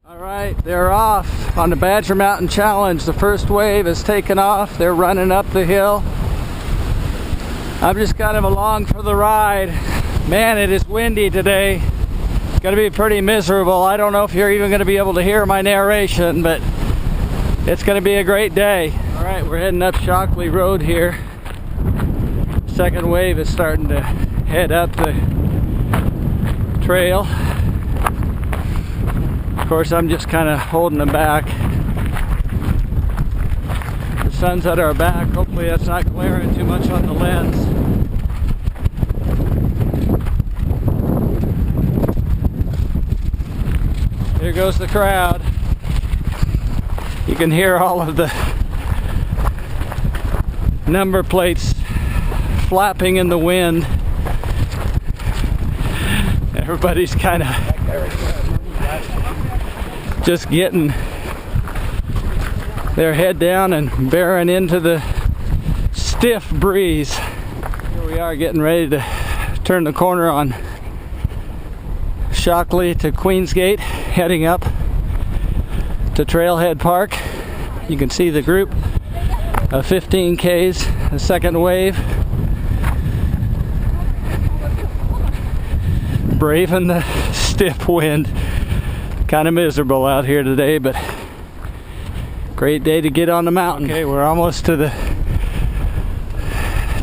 All right, they're off on the Badger Mountain Challenge. The first wave has taken off. They're running up the hill. I'm just kind of along for the ride. Man, it is windy today. It's going to be pretty miserable. I don't know if you're even going to be able to hear my narration, but it's going to be a great day. All right, we're heading up Shockley Road here. Second wave is starting to head up the trail. Of course, I'm just kind of holding them back. The sun's at our back. Hopefully that's not glaring too much on the lens. There goes the crowd. You can hear all of the number plates flapping in the wind. Everybody's kind of just getting their head down and bearing into the stiff breeze. Here we are getting ready to turn the corner on Shockley to Queensgate, heading up to Trailhead Park. You can see the group of 15 Ks, the second wave. Braving the stiff wind. Kind of miserable out here today, but great day to get on the mountain. Okay, we're almost to the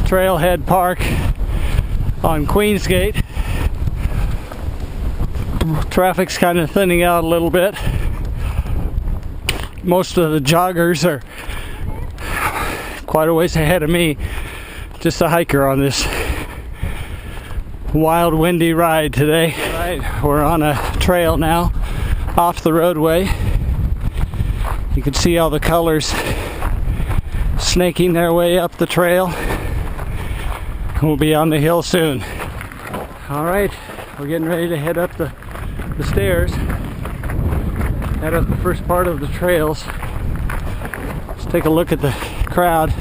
Trailhead Park on Queensgate. Traffic's kind of thinning out a little bit. Most of the joggers are quite a ways ahead of me. Just a hiker on this wild windy ride today. All right, we're on a trail now off the roadway. You can see all the colors snaking their way up the trail. We'll be on the hill soon. All right, we're getting ready to head up the stairs. Head up the first part of the trails. Let's take a look at the crowd.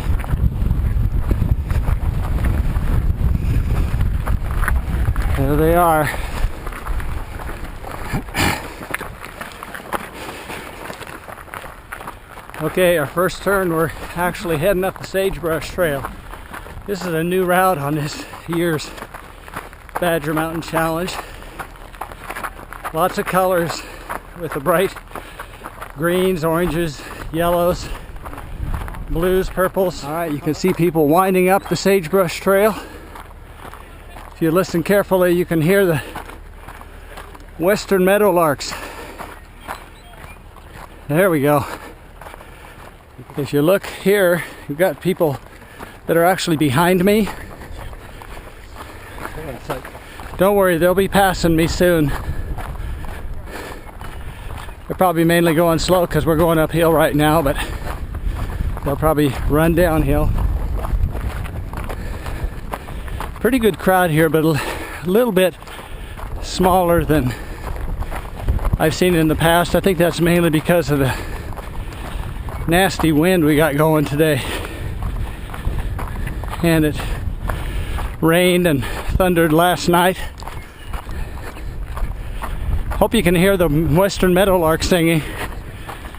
There they are. Okay, our first turn, we're actually heading up the Sagebrush Trail. This is a new route on this year's Badger Mountain Challenge. Lots of colors with the bright greens, oranges, yellows, blues, purples. All right, you can see people winding up the Sagebrush Trail. If you listen carefully, you can hear the western meadowlarks. There we go. If you look here, you've got people that are actually behind me. Don't worry, they'll be passing me soon. They're probably mainly going slow because we're going uphill right now, but they'll probably run downhill. Pretty good crowd here, but a little bit smaller than I've seen in the past. I think that's mainly because of the nasty wind we got going today. And it rained and thundered last night. Hope you can hear the western meadowlark singing.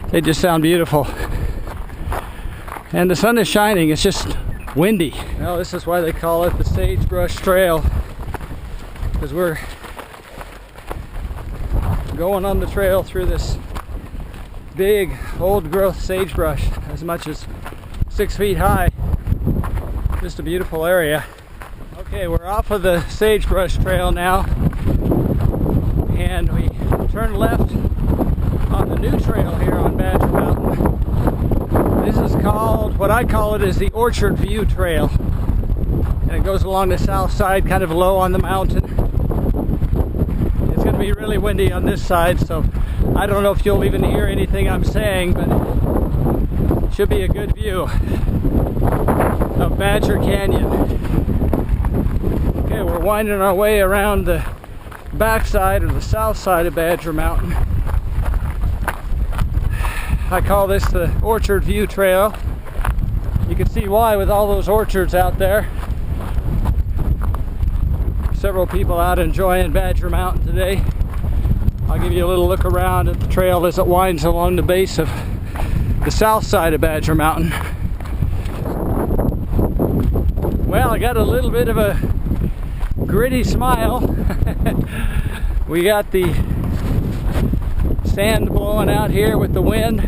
They just sound beautiful. And the sun is shining, it's just windy. Well, this is why they call it the Sagebrush Trail, because we're going on the trail through this big old growth sagebrush, as much as 6 feet high. Just a beautiful area. Okay, we're off of the Sagebrush Trail now, and we turn left on the new trail here on Badger Mountain. This is called, what I call it is the Orchard View Trail, and it goes along the south side, kind of low on the mountain. It's going to be really windy on this side, so I don't know if you'll even hear anything I'm saying, but it should be a good view of Badger Canyon. Okay, we're winding our way around the backside or the south side of Badger Mountain. I call this the Orchard View Trail. You can see why with all those orchards out there. Several people out enjoying Badger Mountain today. I'll give you a little look around at the trail as it winds along the base of the south side of Badger Mountain. Well, I got a little bit of a gritty smile. We got the sand blowing out here with the wind.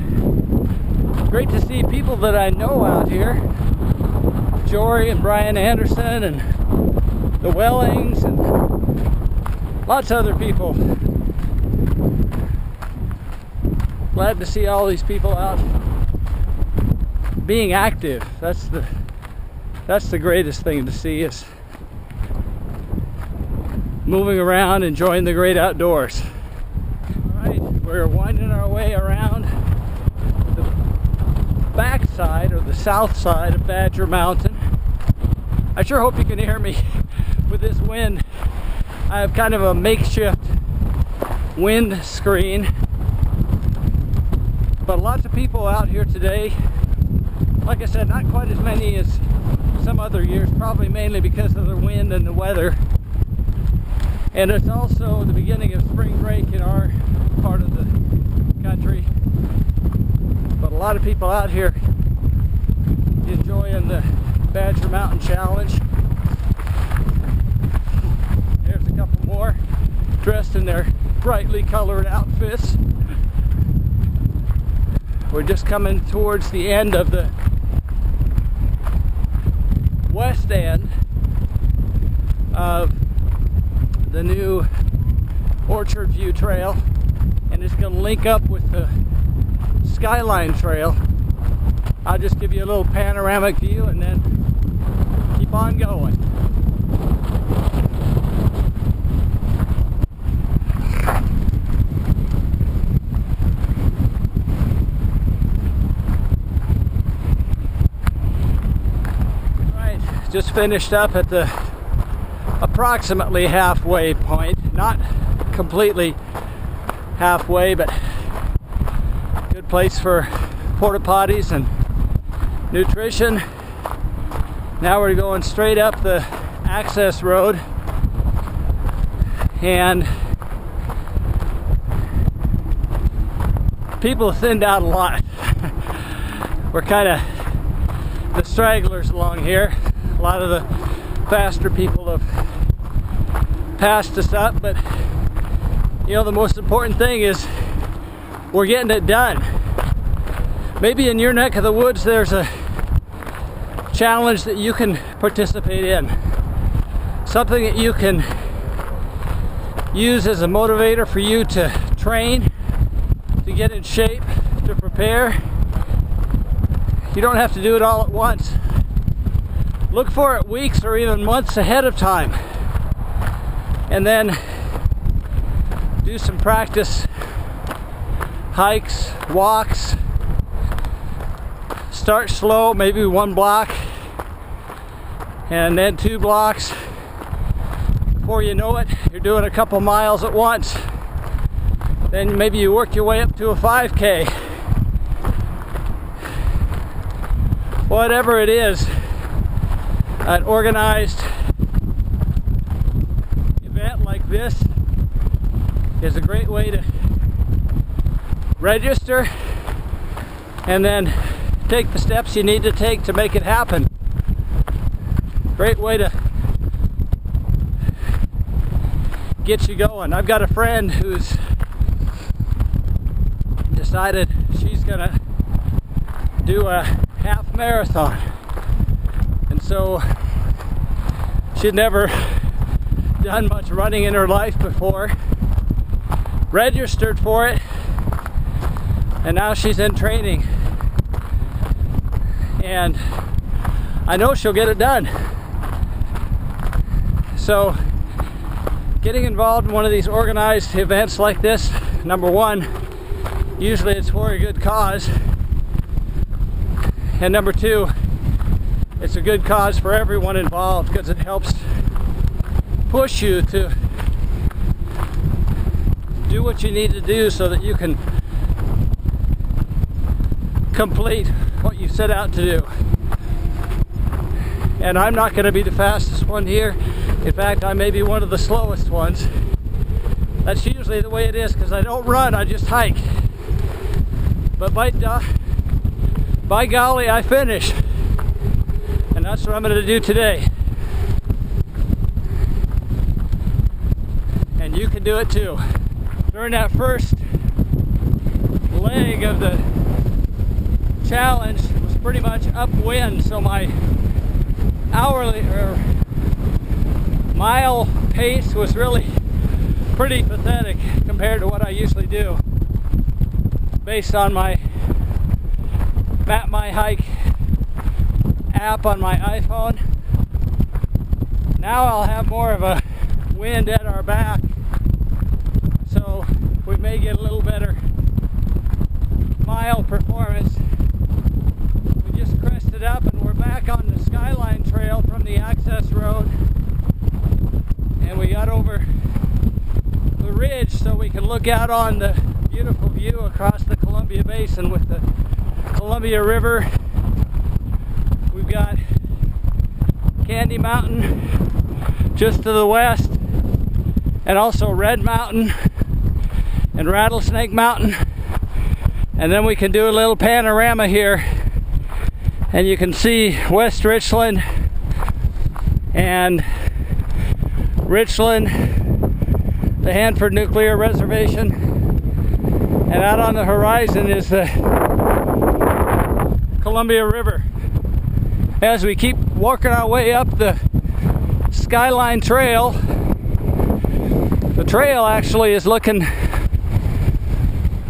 Great to see people that I know out here. Jory and Brian Anderson and the Wellings and lots of other people. Glad to see all these people out being active. That's the greatest thing to see, is moving around, enjoying the great outdoors. Alright, we're winding our way around the back side, or the south side of Badger Mountain. I sure hope you can hear me with this wind. I have kind of a makeshift wind screen, but lots of people out here today. Like I said, not quite as many as some other years, probably mainly because of the wind and the weather. And it's also the beginning of spring break in our part of the country. But a lot of people out here enjoying the Badger Mountain Challenge. There's a couple more dressed in their brightly colored outfits. We're just coming towards the end of the west end of the new Orchard View Trail, and it's going to link up with the Skyline Trail. I'll just give you a little panoramic view and then keep on going. Just finished up at the approximately halfway point, not completely halfway, but good place for porta potties and nutrition. Now we're going straight up the access road, and people have thinned out a lot. We're kind of the stragglers along here. A lot of the faster people have passed us up, but you know, the most important thing is we're getting it done. Maybe in your neck of the woods there's a challenge that you can participate in, something that you can use as a motivator for you to train, to get in shape, to prepare. You don't have to do it all at once. Look for it weeks or even months ahead of time, and then do some practice hikes, walks. Start slow, maybe 1 block, and then 2 blocks. Before you know it, you're doing a couple miles at once. Then maybe you work your way up to a 5K. Whatever it is, an organized event like this is a great way to register and then take the steps you need to take to make it happen. Great way to get you going. I've got a friend who's decided she's gonna do a half marathon. And so she'd never done much running in her life before, registered for it, and now she's in training. And I know she'll get it done. So getting involved in one of these organized events like this, number one, usually it's for a good cause. And number two, it's a good cause for everyone involved because it helps push you to do what you need to do so that you can complete what you set out to do. And I'm not going to be the fastest one here. In fact, I may be one of the slowest ones. That's usually the way it is because I don't run, I just hike. But by golly, I finish. And that's what I'm going to do today. And you can do it too. During that first leg of the challenge was pretty much upwind, so my hourly or mile pace was really pretty pathetic compared to what I usually do based on my Map My Hike app on my iPhone. Now I'll have more of a wind at our back, so we may get a little better mile performance. We just crested up and we're back on the Skyline Trail from the access road, and we got over the ridge so we can look out on the beautiful view across the Columbia Basin with the Columbia River. We've got Candy Mountain just to the west, and also Red Mountain and Rattlesnake Mountain. And then we can do a little panorama here, and you can see West Richland and Richland, the Hanford Nuclear Reservation, and out on the horizon is the Columbia River. As we keep walking our way up the Skyline Trail, the trail actually is looking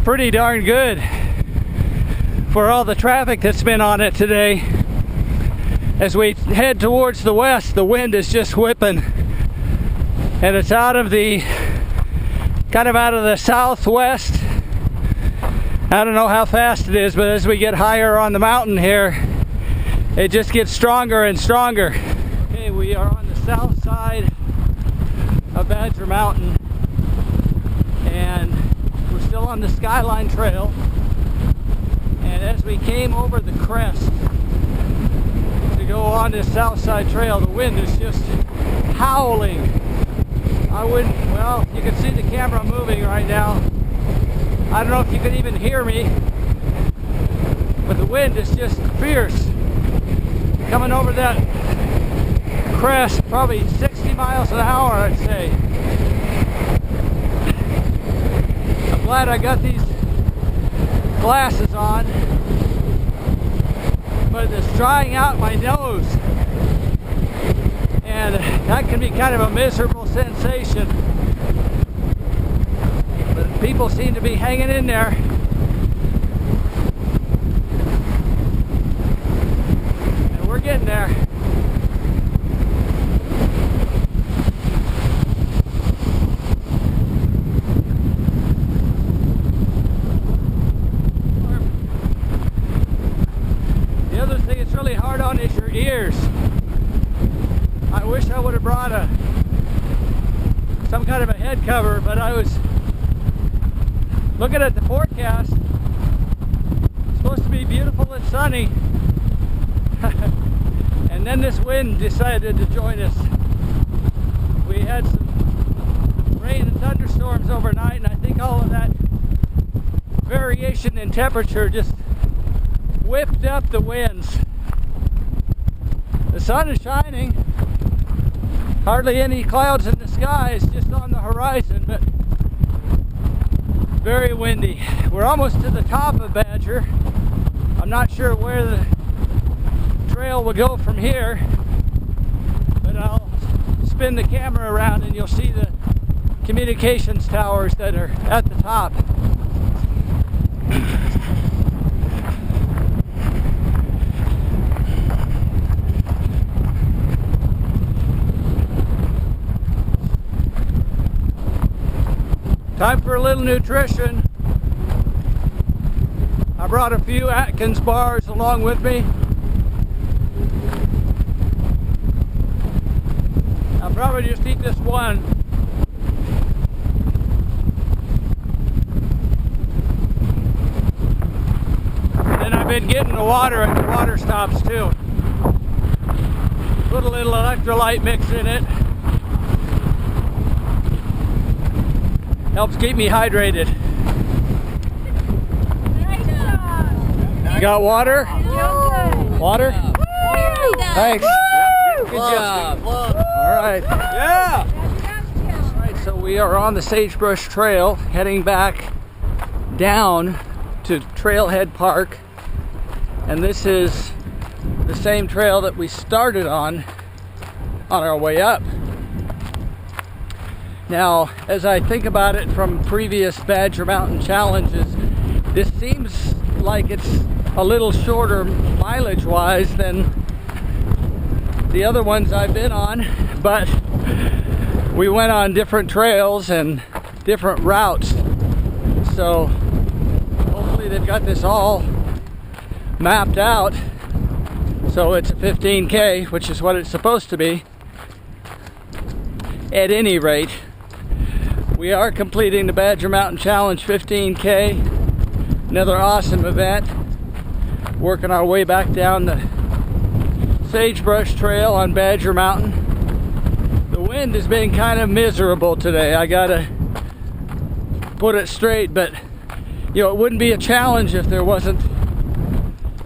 pretty darn good for all the traffic that's been on it today. As we head towards the west, the wind is just whipping, and it's out of the southwest. I don't know how fast it is, but as we get higher on the mountain here, it just gets stronger and stronger. Okay, we are on the south side of Badger Mountain, and we're still on the Skyline Trail. And as we came over the crest to go on this south side trail, the wind is just howling. Well, you can see the camera moving right now. I don't know if you can even hear me, but the wind is just fierce. Coming over that crest, probably 60 miles an hour, I'd say. I'm glad I got these glasses on, but it's drying out my nose, and that can be kind of a miserable sensation. But people seem to be hanging in there. And we're getting there. The other thing that's really hard on is your ears. I wish I would have brought some kind of a head cover, but I was looking at the forecast. It's supposed to be beautiful and sunny. And then this wind decided to join us. We had some rain and thunderstorms overnight, and I think all of that variation in temperature just whipped up the winds. The sun is shining. Hardly any clouds in the sky, it's just on the horizon, but very windy. We're almost to the top of Badger. I'm not sure where the trail will go from here, but I'll spin the camera around and you'll see the communications towers that are at the top. Time for a little nutrition. I brought a few Atkins bars along with me. I'll probably just eat this one. And then I've been getting the water at the water stops too. Put a little electrolyte mix in it. Helps keep me hydrated. You got water? Water? Thanks. Good job. All right. Yeah. All right, so we are on the Sagebrush Trail heading back down to Trailhead Park. And this is the same trail that we started on our way up. Now, as I think about it from previous Badger Mountain challenges, this seems like it's a little shorter mileage-wise than the other ones I've been on, but we went on different trails and different routes, so hopefully they've got this all mapped out. So it's a 15K, which is what it's supposed to be. At any rate, we are completing the Badger Mountain Challenge 15K. Another awesome event. Working our way back down the Sagebrush Trail on Badger Mountain. The wind has been kind of miserable today. I gotta put it straight, but you know, it wouldn't be a challenge if there wasn't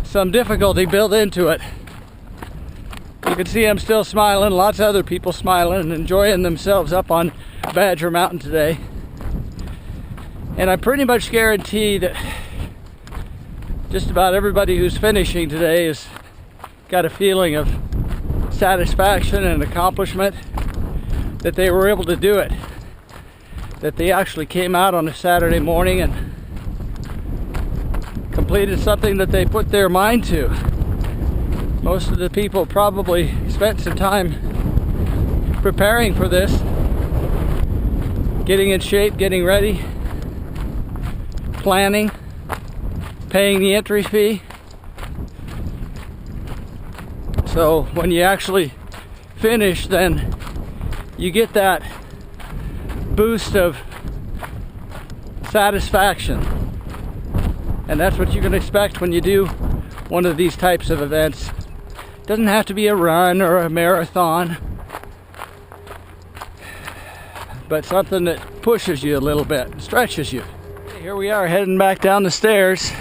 some difficulty built into it. You can see I'm still smiling, lots of other people smiling and enjoying themselves up on Badger Mountain today. And I pretty much guarantee that just about everybody who's finishing today has got a feeling of satisfaction and accomplishment that they were able to do it. That they actually came out on a Saturday morning and completed something that they put their mind to. Most of the people probably spent some time preparing for this, getting in shape, getting ready, planning, paying the entry fee. So when you actually finish, then you get that boost of satisfaction. And that's what you can expect when you do one of these types of events. It doesn't have to be a run or a marathon, but something that pushes you a little bit, stretches you. Here we are heading back down the stairs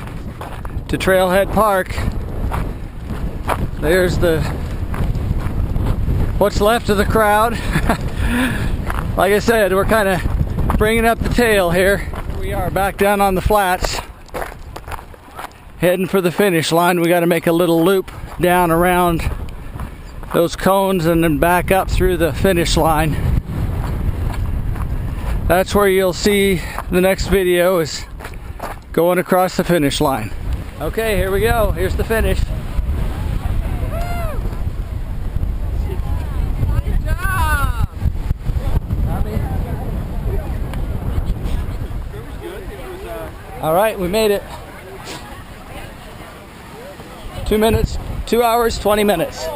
to Trailhead Park. There's what's left of the crowd. Like I said, we're kind of bringing up the tail here. We are back down on the flats, heading for the finish line. We got to make a little loop down around those cones and then back up through the finish line. That's where you'll see the next video, is going across the finish line. Okay, here we go. Here's the finish. Good job! All right, we made it. 2 hours, 20 minutes.